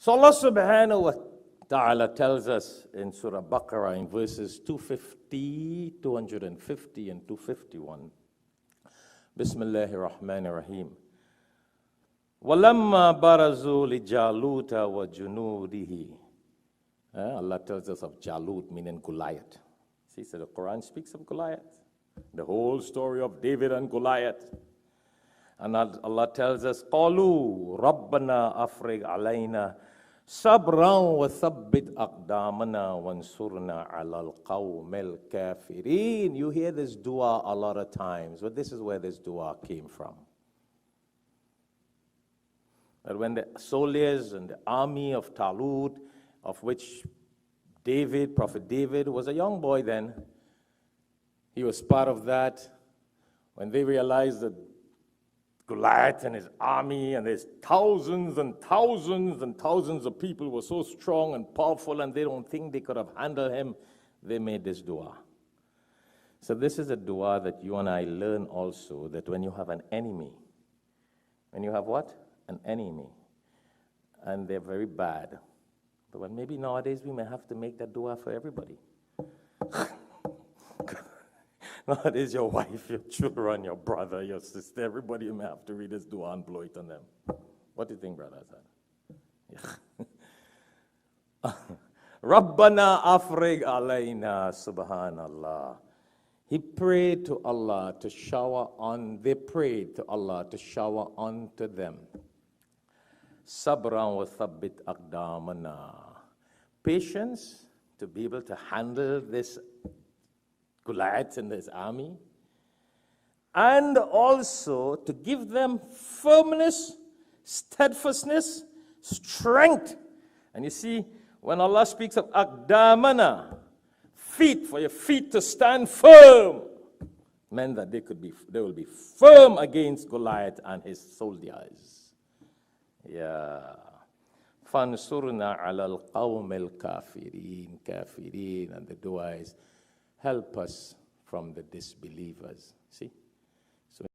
So Allah subhanahu wa ta'ala tells us in Surah Baqarah in verses 250, 250 and 251. Bismillahir Rahmanir Rahim. وَلَمَّا بَرَزُوا لِجَالُوتَ وَجُنُودِهِ. Allah tells us of Jalut, meaning Goliath. See, so the Quran speaks of Goliath. The whole story of David and Goliath. And Allah tells us, قَالُوا رَبَّنَا أَفْرِغْ عَلَيْنَا صَبْرًا وَثَبِّتْ أَقْدَامَنَا وَانْصُرْنَا عَلَى الْقَوْمِ الْكَافِرِينَ. You hear this dua a lot of times, but this is where this dua came from. That when the soldiers and the army of Talut, of which David, Prophet David, was a young boy then, he was part of that. When they realized that Goliath and his army and his thousands and thousands and thousands of people were so strong and powerful and they don't think they could have handled him, they made this dua. So this is a dua that you and I learn also, that when you have an enemy, when you have what? An enemy, and they're very bad. But maybe nowadays we may have to make that dua for everybody. Nowadays your wife, your children, your brother, your sister, everybody may have to read this dua and blow it on them. What do you think, Brother Hassan? Yeah. Rabbana afrig alayna, subhanallah. He prayed to Allah to shower on, they prayed to Allah to shower onto them. Sabran wa thabbit aqdamana. Patience to be able to handle this Goliath and this army. And also to give them firmness, steadfastness, strength. And you see, when Allah speaks of aqdamana, feet, for your feet to stand firm, meant that they will be firm against Goliath and his soldiers. Yeah. Fansurna ala al-qawm al-kafirin, kafirin, and the dua is, help us from the disbelievers. See?